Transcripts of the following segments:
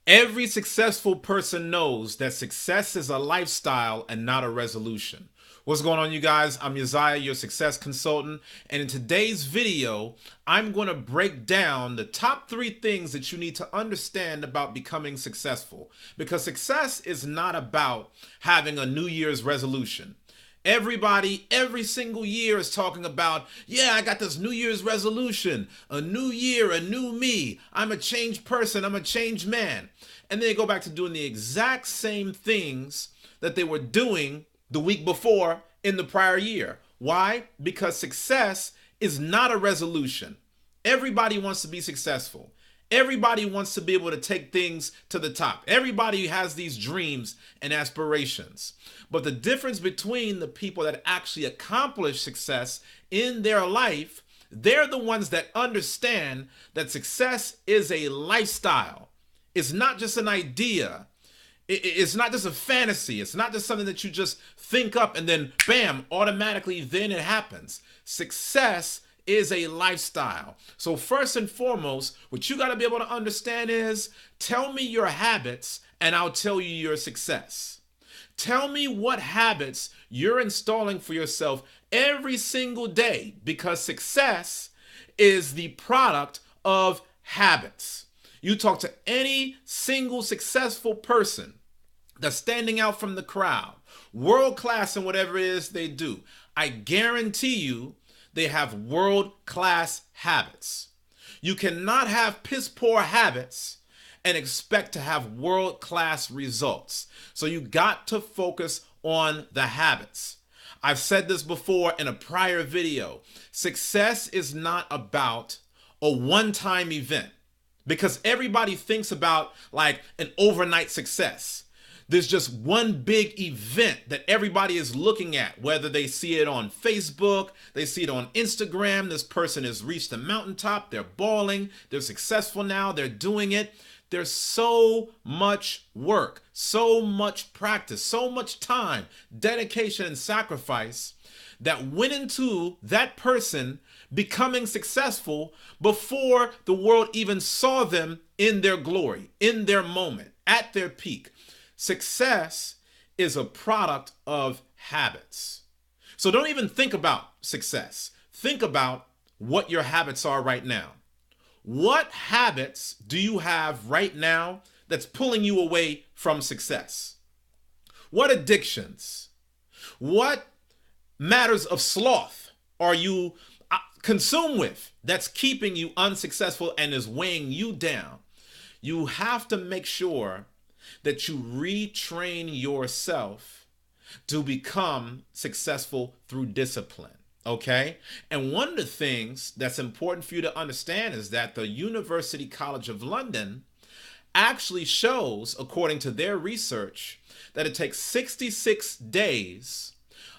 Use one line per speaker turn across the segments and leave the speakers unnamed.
Every successful person knows that success is a lifestyle and not a resolution. What's going on, you guys? I'm Uzziah, your success consultant, and in today's video, I'm going to break down the top 3 things that you need to understand about becoming successful. Because success is not about having a New Year's resolution. Everybody, every single year is talking about, yeah, I got this New Year's resolution, a new year, a new me. I'm a changed person. I'm a changed man. And they go back to doing the exact same things that they were doing the week before in the prior year. Why? Because success is not a resolution. Everybody wants to be successful. Everybody wants to be able to take things to the top. Everybody has these dreams and aspirations. But the difference between the people that actually accomplish success in their life, they're the ones that understand that success is a lifestyle. It's not just an idea. It's not just a fantasy. It's not just something that you just think up and then bam, automatically then it happens. Success is a lifestyle. So first and foremost, what you got to be able to understand is, tell me your habits and I'll tell you your success. Tell me what habits you're installing for yourself every single day, because success is the product of habits. You talk to any single successful person that's standing out from the crowd, world class in whatever it is they do, I guarantee you they have world-class habits. You cannot have piss-poor habits and expect to have world-class results. So you got to focus on the habits. I've said this before in a prior video. Success is not about a one-time event, because everybody thinks about like an overnight success. There's just one big event that everybody is looking at, whether they see it on Facebook, they see it on Instagram. This person has reached the mountaintop, they're balling, they're successful now, they're doing it. There's so much work, so much practice, so much time, dedication, and sacrifice that went into that person becoming successful before the world even saw them in their glory, in their moment, at their peak. Success is a product of habits. So don't even think about success. Think about what your habits are right now. What habits do you have right now that's pulling you away from success? What addictions? What matters of sloth are you consumed with that's keeping you unsuccessful and is weighing you down? You have to make sure that you retrain yourself to become successful through discipline, okay? And one of the things that's important for you to understand is that the University College of London actually shows, according to their research, that it takes 66 days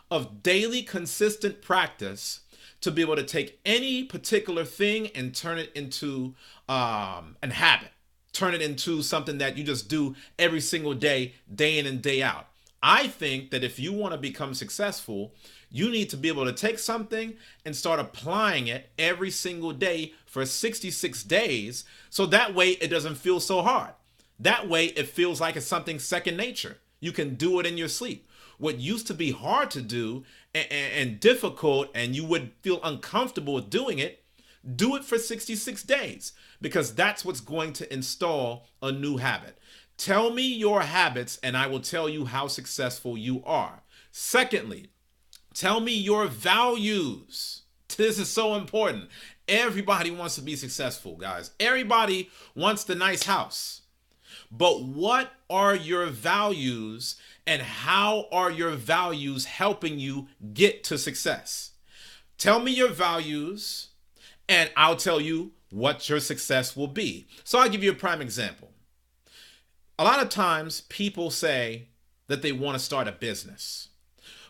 of daily consistent practice to be able to take any particular thing and turn it into an habit. Turn it into something that you just do every single day, day in and day out. I think that if you want to become successful, you need to be able to take something and start applying it every single day for 66 days. So that way it doesn't feel so hard. That way it feels like it's something second nature. You can do it in your sleep. What used to be hard to do and difficult, and you would feel uncomfortable with doing it, do it for 66 days, because that's what's going to install a new habit. Tell me your habits and I will tell you how successful you are. Secondly, tell me your values. This is so important. Everybody wants to be successful, guys. Everybody wants the nice house. But what are your values and how are your values helping you get to success? Tell me your values and I'll tell you what your success will be. So I'll give you a prime example. A lot of times people say that they want to start a business.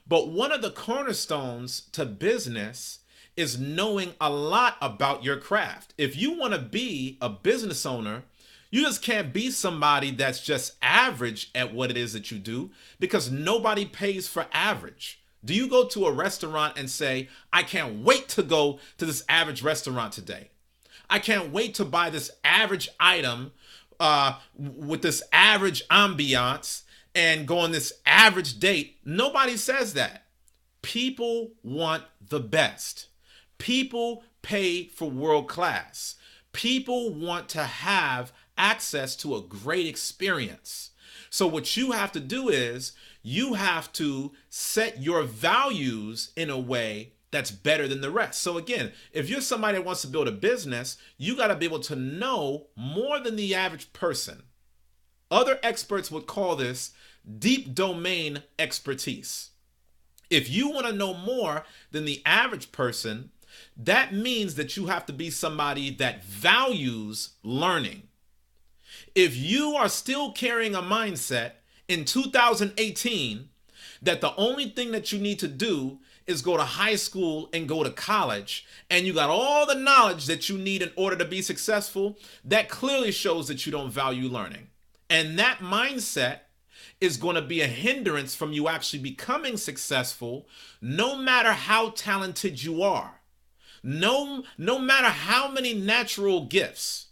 But one of the cornerstones to business is knowing a lot about your craft. If you want to be a business owner, you just can't be somebody that's just average at what it is that you do, because nobody pays for average. Do you go to a restaurant and say, I can't wait to go to this average restaurant today? I can't wait to buy this average item with this average ambiance and go on this average date. Nobody says that. People want the best. People pay for world class. People want to have access to a great experience. So what you have to do is you have to set your values in a way that's better than the rest. So again, if you're somebody that wants to build a business, you got to be able to know more than the average person. Other experts would call this deep domain expertise. If you want to know more than the average person, that means that you have to be somebody that values learning. If you are still carrying a mindset in 2018 that the only thing that you need to do is go to high school and go to college, and you got all the knowledge that you need in order to be successful, that clearly shows that you don't value learning. And that mindset is going to be a hindrance from you actually becoming successful, no matter how talented you are. No matter how many natural gifts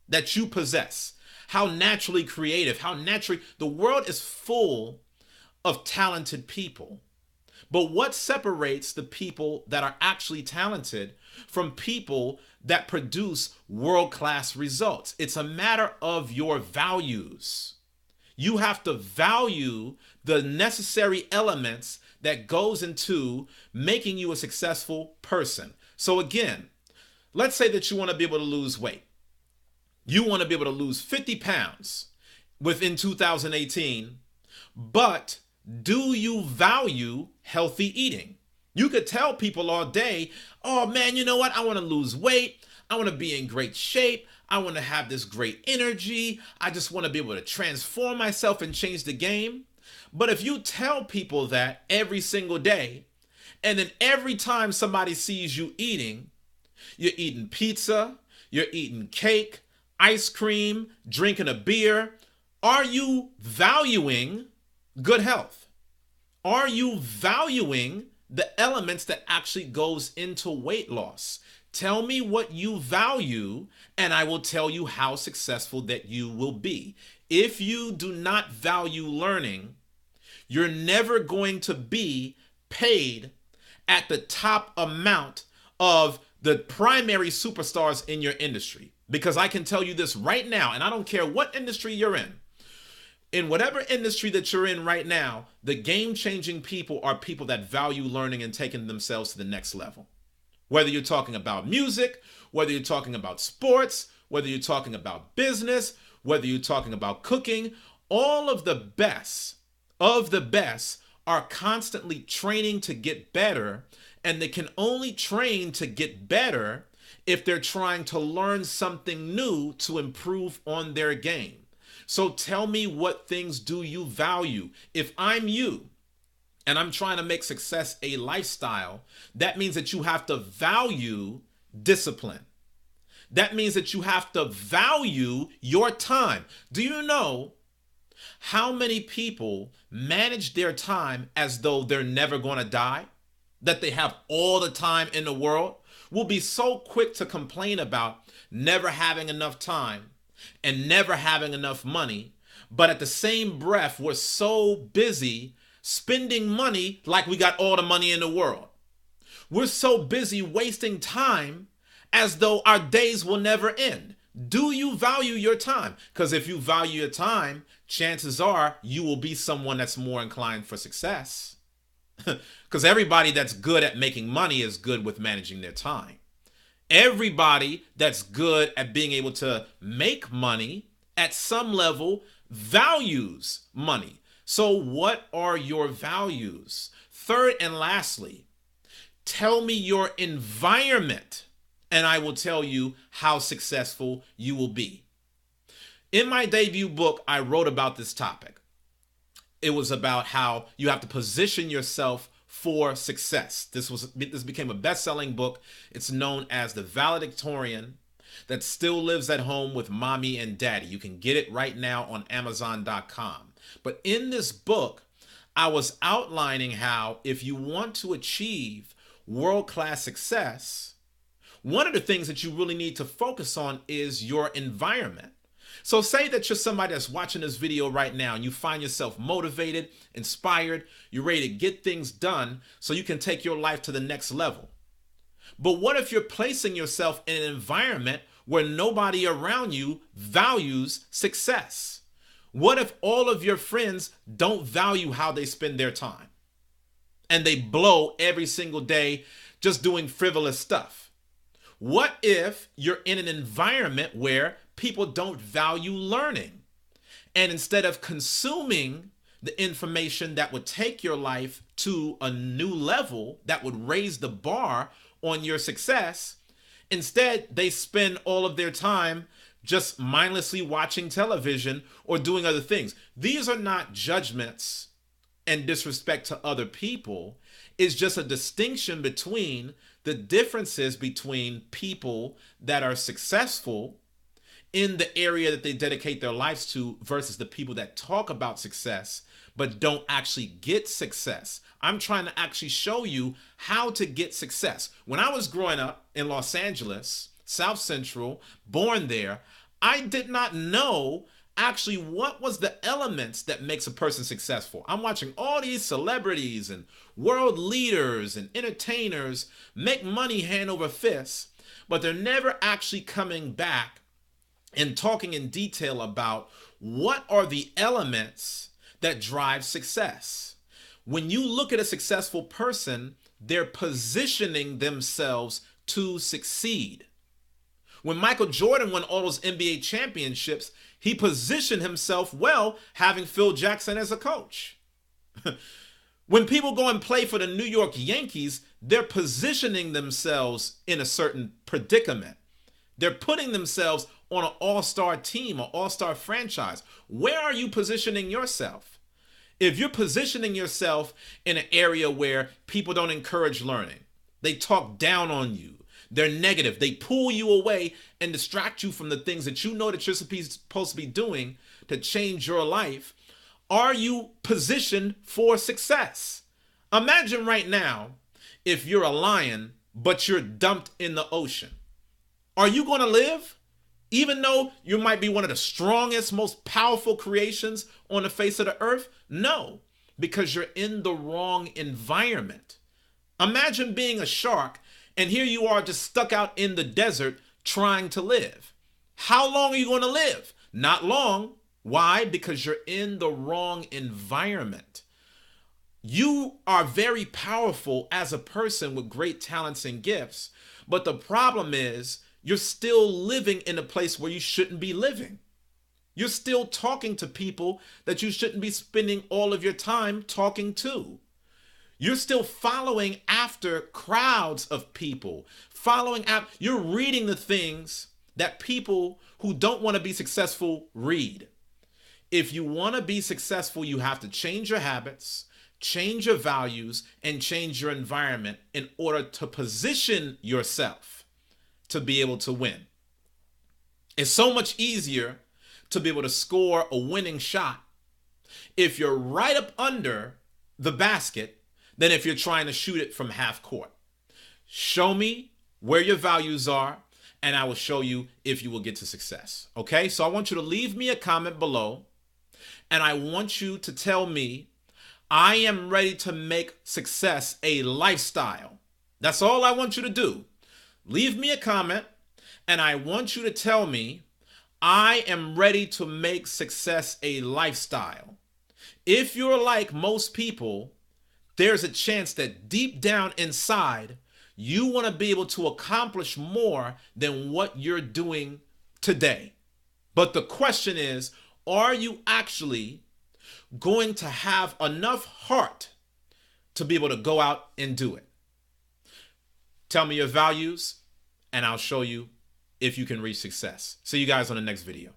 that you possess, how naturally creative, the world is full of talented people. But what separates the people that are actually talented from people that produce world-class results? It's a matter of your values. You have to value the necessary elements that goes into making you a successful person. So again, let's say that you want to be able to lose weight. You want to be able to lose 50 pounds within 2018, but do you value healthy eating? You could tell people all day, oh man, you know what? I want to lose weight. I want to be in great shape. I want to have this great energy. I just want to be able to transform myself and change the game. But if you tell people that every single day, and then every time somebody sees you eating, you're eating pizza, you're eating cake, ice cream, drinking a beer, are you valuing good health? Are you valuing the elements that actually goes into weight loss? Tell me what you value, and I will tell you how successful that you will be. If you do not value learning, you're never going to be paid at the top amount of the primary superstars in your industry. Because I can tell you this right now, and I don't care what industry you're in whatever industry that you're in right now, the game-changing people are people that value learning and taking themselves to the next level. Whether you're talking about music, whether you're talking about sports, whether you're talking about business, whether you're talking about cooking, all of the best are constantly training to get better, and they can only train to get better if they're trying to learn something new to improve on their game. So tell me, what things do you value? If I'm you and I'm trying to make success a lifestyle, that means that you have to value discipline. That means that you have to value your time. Do you know how many people manage their time as though they're never going to die? That they have all the time in the world? We'll be so quick to complain about never having enough time and never having enough money, but at the same breath, we're so busy spending money like we got all the money in the world. We're so busy wasting time as though our days will never end. Do you value your time? Because if you value your time, chances are you will be someone that's more inclined for success. Because everybody that's good at making money is good with managing their time. Everybody that's good at being able to make money at some level values money. So what are your values? Third and lastly, tell me your environment, and I will tell you how successful you will be. In my debut book, I wrote about this topic. It was about how you have to position yourself for success. This became a best-selling book. It's known as the Valedictorian, that still lives at home with mommy and daddy. You can get it right now on Amazon.com. But in this book, I was outlining how if you want to achieve world-class success, one of the things that you really need to focus on is your environment. So say that you're somebody that's watching this video right now and you find yourself motivated, inspired, you're ready to get things done so you can take your life to the next level. But what if you're placing yourself in an environment where nobody around you values success? What if all of your friends don't value how they spend their time and they blow every single day just doing frivolous stuff? What if you're in an environment where people don't value learning, and instead of consuming the information that would take your life to a new level, that would raise the bar on your success, instead they spend all of their time just mindlessly watching television or doing other things? These are not judgments and disrespect to other people. It's just a distinction between the differences between people that are successful in the area that they dedicate their lives to versus the people that talk about success but don't actually get success. I'm trying to actually show you how to get success. When I was growing up in Los Angeles, South Central, born there, I did not know actually what was the elements that makes a person successful. I'm watching all these celebrities and world leaders and entertainers make money hand over fist, but they're never actually coming back and talking in detail about what are the elements that drive success. When you look at a successful person, they're positioning themselves to succeed. When Michael Jordan won all those NBA championships, he positioned himself well, having Phil Jackson as a coach. When people go and play for the New York Yankees, they're positioning themselves in a certain predicament. They're putting themselves on an all-star team, an all-star franchise. Where are you positioning yourself? If you're positioning yourself in an area where people don't encourage learning, they talk down on you, they're negative, they pull you away and distract you from the things that you know that you're supposed to be doing to change your life, are you positioned for success? Imagine right now if you're a lion, but you're dumped in the ocean. Are you going to live? Even though you might be one of the strongest, most powerful creations on the face of the earth? No, because you're in the wrong environment. Imagine being a shark and here you are just stuck out in the desert trying to live. How long are you going to live? Not long. Why? Because you're in the wrong environment. You are very powerful as a person with great talents and gifts, but the problem is you're still living in a place where you shouldn't be living. You're still talking to people that you shouldn't be spending all of your time talking to. You're still following after crowds of people, you're reading the things that people who don't want to be successful read. If you want to be successful, you have to change your habits, change your values, and change your environment in order to position yourself to be able to win. It's so much easier to be able to score a winning shot if you're right up under the basket than if you're trying to shoot it from half court. Show me where your values are, and I will show you if you will get to success. Okay, so I want you to leave me a comment below, and I want you to tell me, I am ready to make success a lifestyle. That's all I want you to do. Leave me a comment, and I want you to tell me, I am ready to make success a lifestyle. If you're like most people, there's a chance that deep down inside, you want to be able to accomplish more than what you're doing today. But the question is, are you actually going to have enough heart to be able to go out and do it? Tell me your values, and I'll show you if you can reach success. See you guys on the next video.